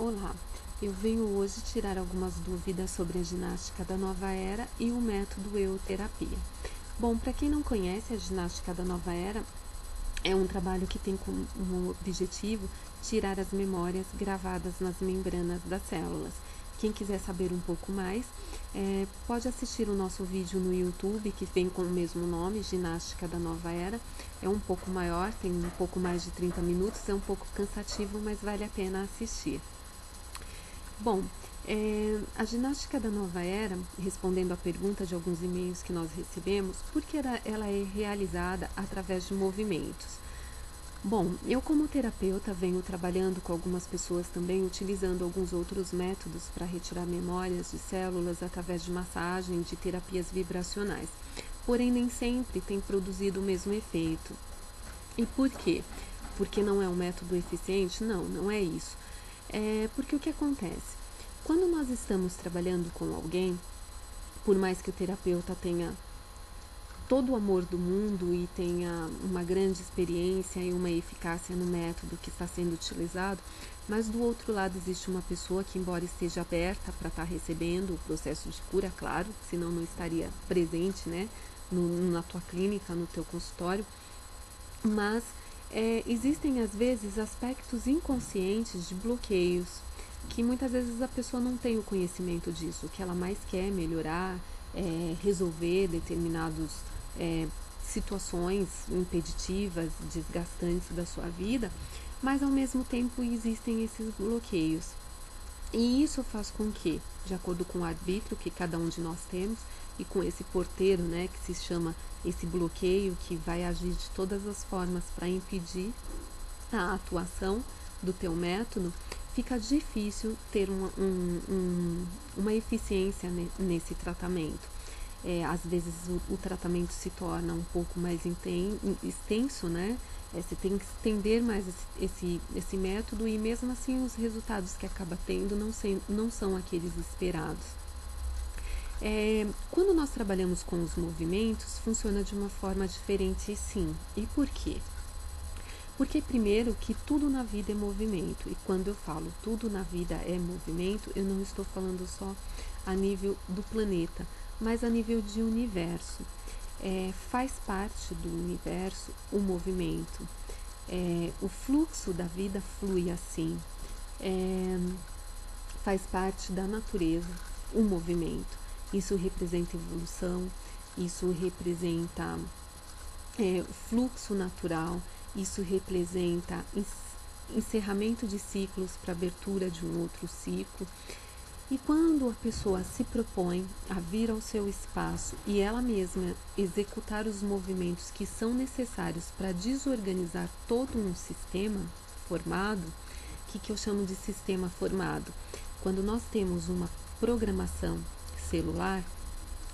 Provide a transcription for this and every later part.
Olá, eu venho hoje tirar algumas dúvidas sobre a ginástica da nova era e o método euterapia. Bom, para quem não conhece, a ginástica da nova era é um trabalho que tem como objetivo tirar as memórias gravadas nas membranas das células. Quem quiser saber um pouco mais, pode assistir o nosso vídeo no YouTube, que vem com o mesmo nome, Ginástica da Nova Era. É um pouco maior, tem um pouco mais de 30 minutos, é um pouco cansativo, mas vale a pena assistir. Bom, a ginástica da nova era, respondendo à pergunta de alguns e-mails que nós recebemos, porque ela é realizada através de movimentos. Bom, eu como terapeuta venho trabalhando com algumas pessoas também, utilizando alguns outros métodos para retirar memórias de células através de massagem, de terapias vibracionais. Porém, nem sempre tem produzido o mesmo efeito. E por quê? Porque não é um método eficiente? Não, não é isso. Porque o que acontece? Quando nós estamos trabalhando com alguém, por mais que o terapeuta tenha todo o amor do mundo e tenha uma grande experiência e uma eficácia no método que está sendo utilizado, mas do outro lado existe uma pessoa que, embora esteja aberta para estar recebendo o processo de cura, claro, senão não estaria presente, né, na tua clínica, no teu consultório, mas existem às vezes aspectos inconscientes de bloqueios, que muitas vezes a pessoa não tem o conhecimento disso, o que ela mais quer é melhorar, resolver determinadas situações impeditivas, desgastantes da sua vida, mas ao mesmo tempo existem esses bloqueios. E isso faz com que, de acordo com o arbítrio que cada um de nós temos, e com esse porteiro, né, que se chama esse bloqueio, que vai agir de todas as formas para impedir a atuação do teu método, fica difícil ter uma eficiência nesse tratamento. Às vezes o tratamento se torna um pouco mais extenso, né? Você tem que estender mais esse método e mesmo assim os resultados que acaba tendo não são aqueles esperados. Quando nós trabalhamos com os movimentos, funciona de uma forma diferente, sim. E por quê? Porque primeiro que tudo na vida é movimento, e quando eu falo tudo na vida é movimento, eu não estou falando só a nível do planeta, mas a nível de universo. Faz parte do universo o movimento. O fluxo da vida flui assim. Faz parte da natureza o movimento. Isso representa evolução, isso representa o fluxo natural, isso representa encerramento de ciclos para abertura de um outro ciclo. E quando a pessoa se propõe a vir ao seu espaço e ela mesma executar os movimentos que são necessários para desorganizar todo um sistema formado, o que eu chamo de sistema formado? Quando nós temos uma programação celular,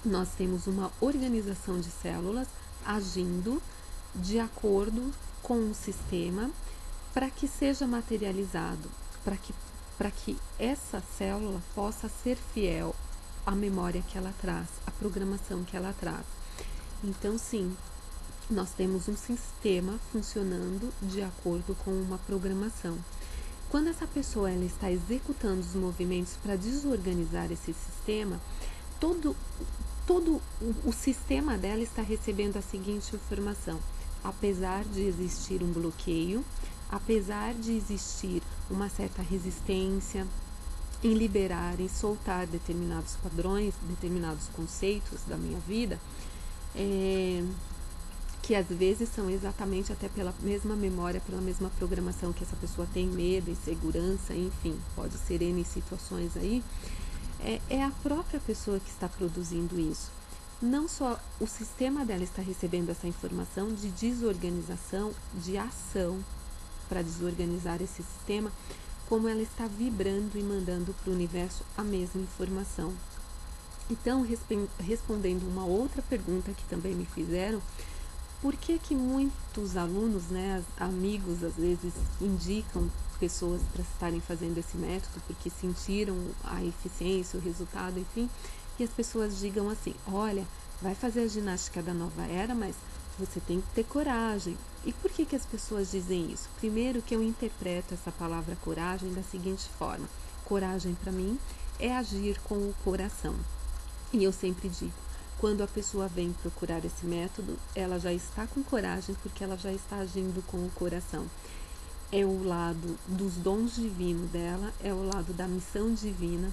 nós temos uma organização de células agindo de acordo com um sistema para que seja materializado, para que essa célula possa ser fiel à memória que ela traz, à programação que ela traz. Então, sim, nós temos um sistema funcionando de acordo com uma programação. Quando essa pessoa ela está executando os movimentos para desorganizar esse sistema, todo o sistema dela está recebendo a seguinte informação: apesar de existir um bloqueio, apesar de existir uma certa resistência em liberar, em soltar determinados padrões, determinados conceitos da minha vida, que às vezes são exatamente até pela mesma memória, pela mesma programação que essa pessoa tem medo, insegurança, enfim, pode ser N situações aí, é a própria pessoa que está produzindo isso. Não só o sistema dela está recebendo essa informação de desorganização, de ação para desorganizar esse sistema, como ela está vibrando e mandando para o universo a mesma informação. Então, respondendo uma outra pergunta que também me fizeram, por que muitos alunos, né, amigos, às vezes indicam pessoas para estarem fazendo esse método, porque sentiram a eficiência, o resultado, enfim, e as pessoas digam assim: olha, vai fazer a ginástica da nova era, mas Você tem que ter coragem. E por que as pessoas dizem isso? Primeiro que eu interpreto essa palavra coragem da seguinte forma. Coragem para mim é agir com o coração. E eu sempre digo, quando a pessoa vem procurar esse método, ela já está com coragem porque ela já está agindo com o coração. É o lado dos dons divinos dela, é o lado da missão divina,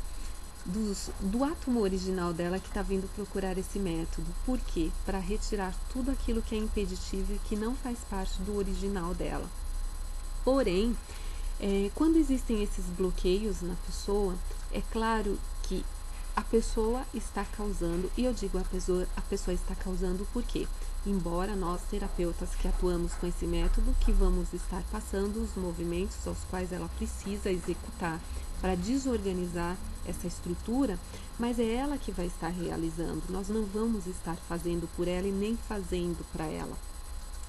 do átomo original dela que está vindo procurar esse método. Por quê? Para retirar tudo aquilo que é impeditivo e que não faz parte do original dela. Porém, quando existem esses bloqueios na pessoa, é claro que a pessoa está causando, e eu digo a pessoa está causando porque, embora nós terapeutas que atuamos com esse método, que vamos estar passando os movimentos aos quais ela precisa executar para desorganizar essa estrutura, mas é ela que vai estar realizando, nós não vamos estar fazendo por ela e nem fazendo para ela.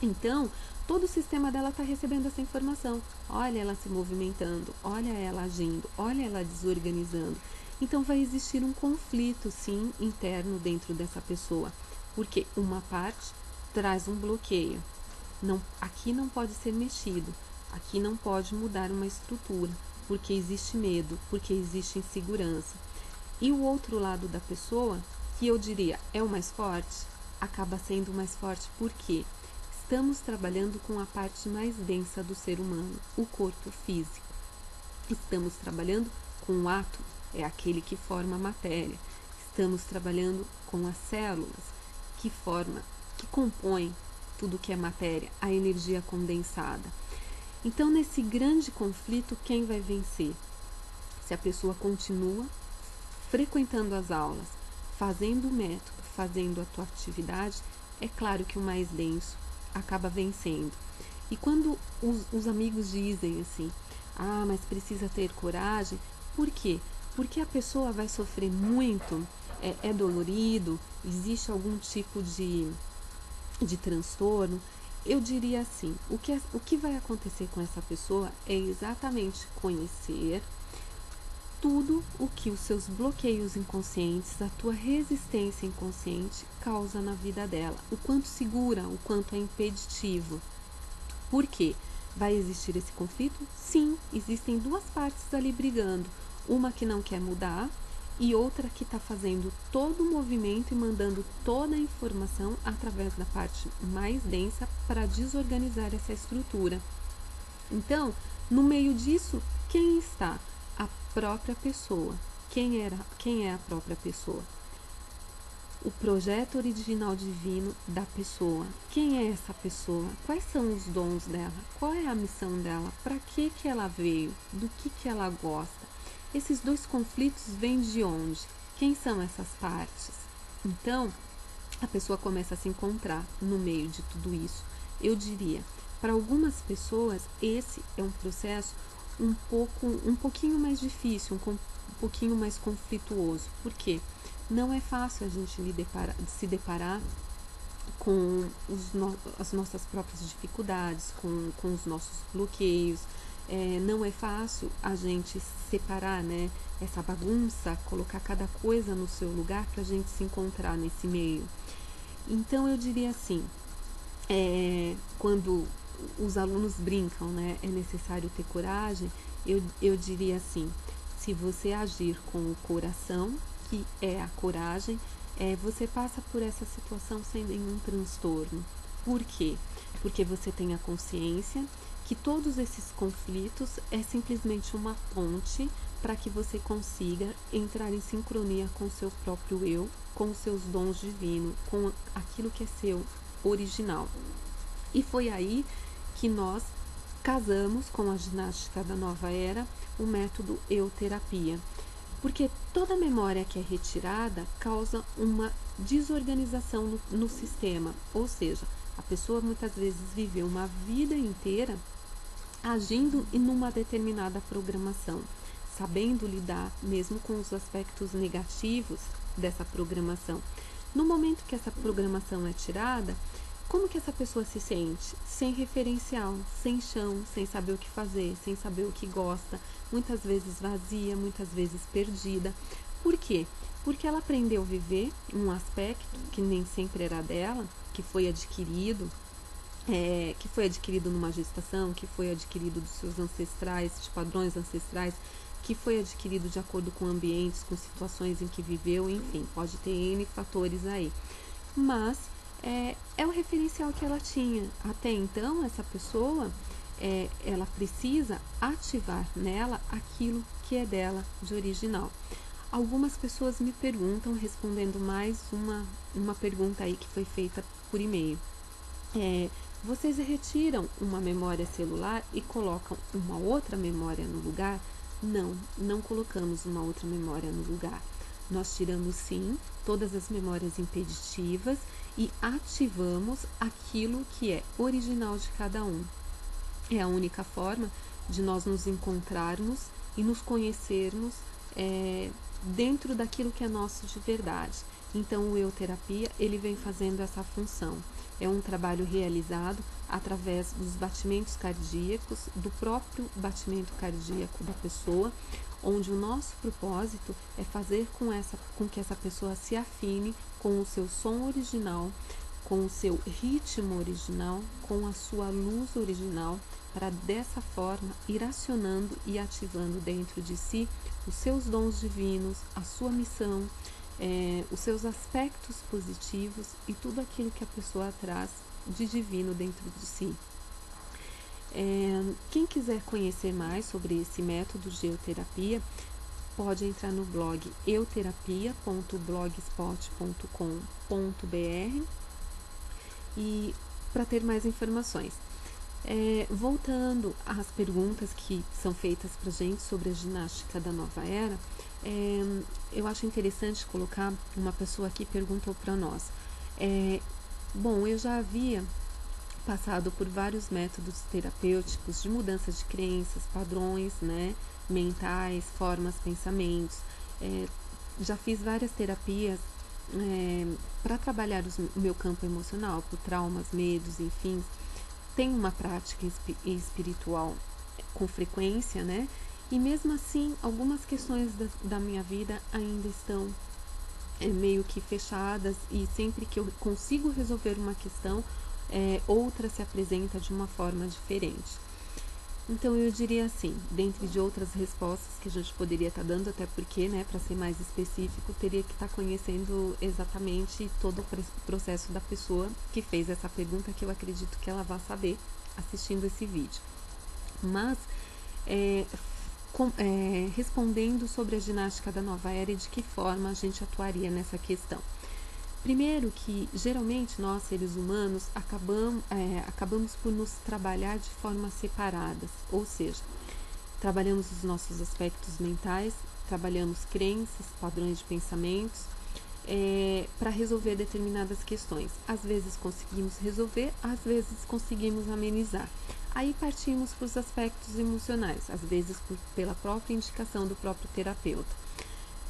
Então, todo o sistema dela está recebendo essa informação. Olha ela se movimentando, olha ela agindo, olha ela desorganizando. Então vai existir um conflito, sim, interno dentro dessa pessoa, porque uma parte traz um bloqueio. Aqui não pode ser mexido, aqui não pode mudar uma estrutura, porque existe medo, porque existe insegurança. E o outro lado da pessoa, que eu diria é o mais forte, acaba sendo o mais forte porque estamos trabalhando com a parte mais densa do ser humano, o corpo físico. Estamos trabalhando com o átomo, é aquele que forma a matéria. Estamos trabalhando com as células que compõem tudo que é matéria, a energia condensada. Então, nesse grande conflito, quem vai vencer? Se a pessoa continua frequentando as aulas, fazendo o método, fazendo a tua atividade, é claro que o mais denso acaba vencendo. E quando os amigos dizem assim, mas precisa ter coragem, por quê? Porque a pessoa vai sofrer muito, é dolorido, existe algum tipo de transtorno. Eu diria assim, o que vai acontecer com essa pessoa é exatamente conhecer tudo o que os seus bloqueios inconscientes, a tua resistência inconsciente causa na vida dela, o quanto segura, o quanto é impeditivo. Por quê? Vai existir esse conflito? Sim, existem duas partes ali brigando, uma que não quer mudar e outra que está fazendo todo o movimento e mandando toda a informação através da parte mais densa para desorganizar essa estrutura. Então, no meio disso, quem está? A própria pessoa. Quem é a própria pessoa? O projeto original divino da pessoa. Quem é essa pessoa? Quais são os dons dela? Qual é a missão dela? Para que ela veio? Do que ela gosta? Esses dois conflitos vêm de onde? Quem são essas partes? Então, a pessoa começa a se encontrar no meio de tudo isso. Eu diria, para algumas pessoas, esse é um processo um pouquinho mais difícil, um pouquinho mais conflituoso. Por quê? Não é fácil a gente se deparar com as nossas próprias dificuldades, com os nossos bloqueios. Não é fácil a gente separar, né, essa bagunça, colocar cada coisa no seu lugar para a gente se encontrar nesse meio. Então eu diria assim, quando os alunos brincam, né, é necessário ter coragem, eu diria assim, se você agir com o coração, que é a coragem, você passa por essa situação sem nenhum transtorno. Por quê? Porque você tem a consciência que todos esses conflitos é simplesmente uma ponte para que você consiga entrar em sincronia com o seu próprio eu, com os seus dons divinos, com aquilo que é seu original. E foi aí que nós casamos com a ginástica da nova era o método euterapia. Porque toda memória que é retirada causa uma desorganização no sistema, ou seja, a pessoa muitas vezes viveu uma vida inteira agindo em uma determinada programação, sabendo lidar mesmo com os aspectos negativos dessa programação. No momento que essa programação é tirada, como que essa pessoa se sente? Sem referencial, sem chão, sem saber o que fazer, sem saber o que gosta, muitas vezes vazia, muitas vezes perdida. Por quê? porque ela aprendeu a viver um aspecto que nem sempre era dela, que foi adquirido numa gestação, que foi adquirido dos seus ancestrais, de padrões ancestrais, que foi adquirido de acordo com ambientes, com situações em que viveu, enfim, pode ter N fatores aí. Mas é o referencial que ela tinha. Até então, essa pessoa, ela precisa ativar nela aquilo que é dela de original. Algumas pessoas me perguntam, respondendo mais uma pergunta aí que foi feita por e-mail. Vocês retiram uma memória celular e colocam uma outra memória no lugar? Não, não colocamos uma outra memória no lugar. Nós tiramos sim todas as memórias impeditivas e ativamos aquilo que é original de cada um. É a única forma de nós nos encontrarmos e nos conhecermos dentro daquilo que é nosso de verdade. Então, o eu-terapia, ele vem fazendo essa função. É um trabalho realizado através dos batimentos cardíacos, do próprio batimento cardíaco da pessoa, onde o nosso propósito é fazer com que essa pessoa se afine com o seu som original, com o seu ritmo original, com a sua luz original, para dessa forma ir acionando e ativando dentro de si os seus dons divinos, a sua missão, os seus aspectos positivos e tudo aquilo que a pessoa traz de divino dentro de si. Quem quiser conhecer mais sobre esse método de euterapia, pode entrar no blog euterapia.blogspot.com.br e para ter mais informações. Voltando às perguntas que são feitas para a gente sobre a ginástica da nova era, eu acho interessante colocar, uma pessoa aqui perguntou para nós, bom, eu já havia passado por vários métodos terapêuticos de mudança de crenças, padrões, né, mentais, formas, pensamentos, já fiz várias terapias para trabalhar o meu campo emocional, por traumas, medos, enfim. Tem uma prática espiritual com frequência, né? E mesmo assim, algumas questões da minha vida ainda estão meio que fechadas, e sempre que eu consigo resolver uma questão, outra se apresenta de uma forma diferente. Então eu diria assim, dentre de outras respostas que a gente poderia estar dando, até porque, né, para ser mais específico, teria que estar conhecendo exatamente todo o processo da pessoa que fez essa pergunta, que eu acredito que ela vai saber assistindo esse vídeo. Mas, respondendo sobre a ginástica da nova era e de que forma a gente atuaria nessa questão. Primeiro que, geralmente, nós, seres humanos, acabamos por nos trabalhar de formas separadas, ou seja, trabalhamos os nossos aspectos mentais, trabalhamos crenças, padrões de pensamentos, para resolver determinadas questões. Às vezes conseguimos resolver, às vezes conseguimos amenizar. Aí partimos para os aspectos emocionais, às vezes pela própria indicação do próprio terapeuta.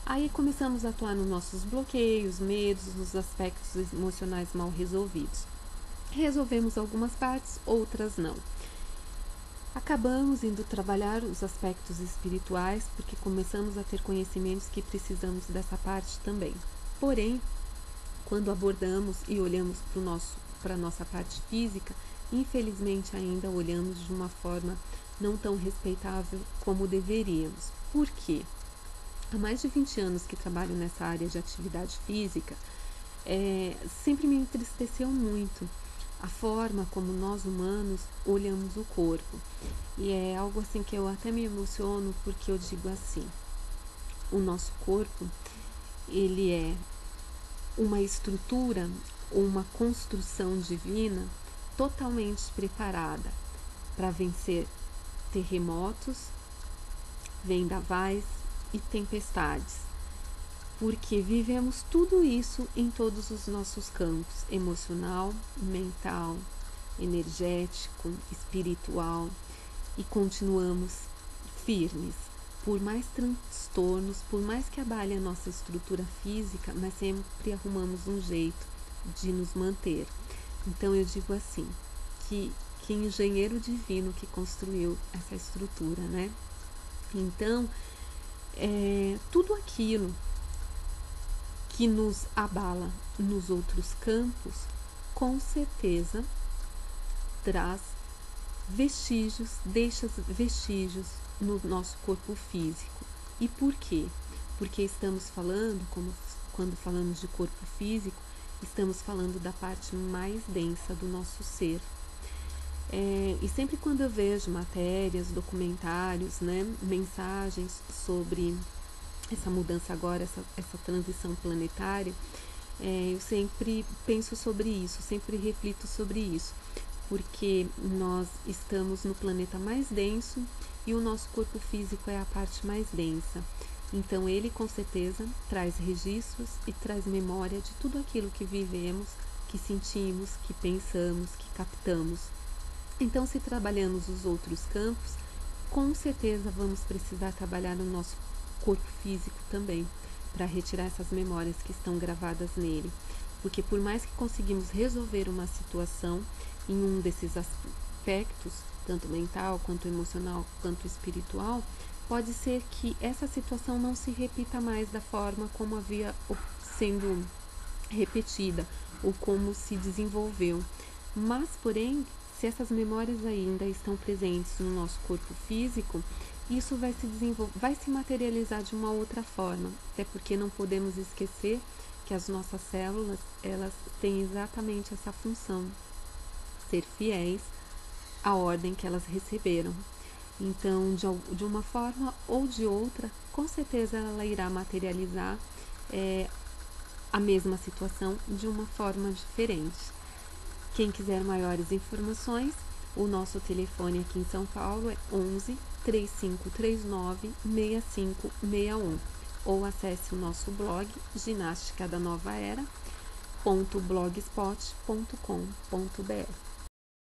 Aí começamos a atuar nos nossos bloqueios, medos, nos aspectos emocionais mal resolvidos. Resolvemos algumas partes, outras não. Acabamos indo trabalhar os aspectos espirituais, porque começamos a ter conhecimentos que precisamos dessa parte também. Porém, quando abordamos e olhamos para a nossa parte física, infelizmente ainda olhamos de uma forma não tão respeitável como deveríamos. Por quê? Há mais de 20 anos que trabalho nessa área de atividade física, sempre me entristeceu muito a forma como nós humanos olhamos o corpo. E é algo assim que eu até me emociono, porque eu digo assim, o nosso corpo, ele é uma estrutura, uma construção divina totalmente preparada para vencer terremotos, vendavais e tempestades, porque vivemos tudo isso em todos os nossos campos, emocional, mental, energético, espiritual, e continuamos firmes, por mais transtornos, por mais que abale a nossa estrutura física, mas sempre arrumamos um jeito de nos manter. Então eu digo assim, que engenheiro divino que construiu essa estrutura, né? Então, tudo aquilo que nos abala nos outros campos, com certeza traz vestígios, deixa vestígios no nosso corpo físico. E por quê? Porque estamos falando, quando falamos de corpo físico, estamos falando da parte mais densa do nosso ser. E sempre quando eu vejo matérias, documentários, né, mensagens sobre essa mudança agora, essa transição planetária, eu sempre penso sobre isso, sempre reflito sobre isso, porque nós estamos no planeta mais denso e o nosso corpo físico é a parte mais densa. Então ele com certeza traz registros e traz memória de tudo aquilo que vivemos, que sentimos, que pensamos, que captamos. Então, se trabalhamos os outros campos, com certeza vamos precisar trabalhar no nosso corpo físico também, para retirar essas memórias que estão gravadas nele. Porque por mais que conseguimos resolver uma situação em um desses aspectos, tanto mental, quanto emocional, quanto espiritual, pode ser que essa situação não se repita mais da forma como havia sendo repetida ou como se desenvolveu. Mas, porém, se essas memórias ainda estão presentes no nosso corpo físico, isso vai se materializar de uma outra forma, até porque não podemos esquecer que as nossas células, elas têm exatamente essa função, ser fiéis à ordem que elas receberam. Então, de uma forma ou de outra, com certeza ela irá materializar a mesma situação de uma forma diferente. Quem quiser maiores informações, o nosso telefone aqui em São Paulo é 11 3539 6561 ou acesse o nosso blog ginástica da nova era.blogspot.com.br.